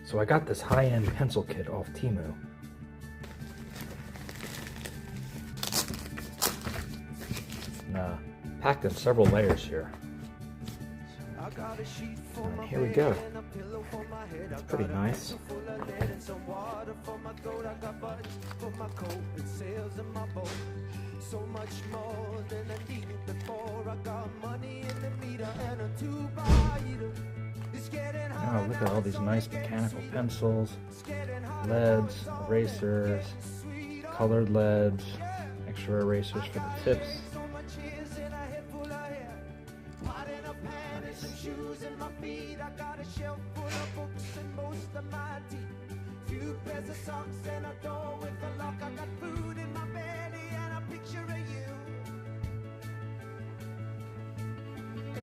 So I got this high-end pencil kit off Temu. And, packed in several layers here. And here we go. It's pretty nice. Oh, look at all these nice mechanical pencils, leads, erasers, colored leads, extra erasers for the tips. Nice.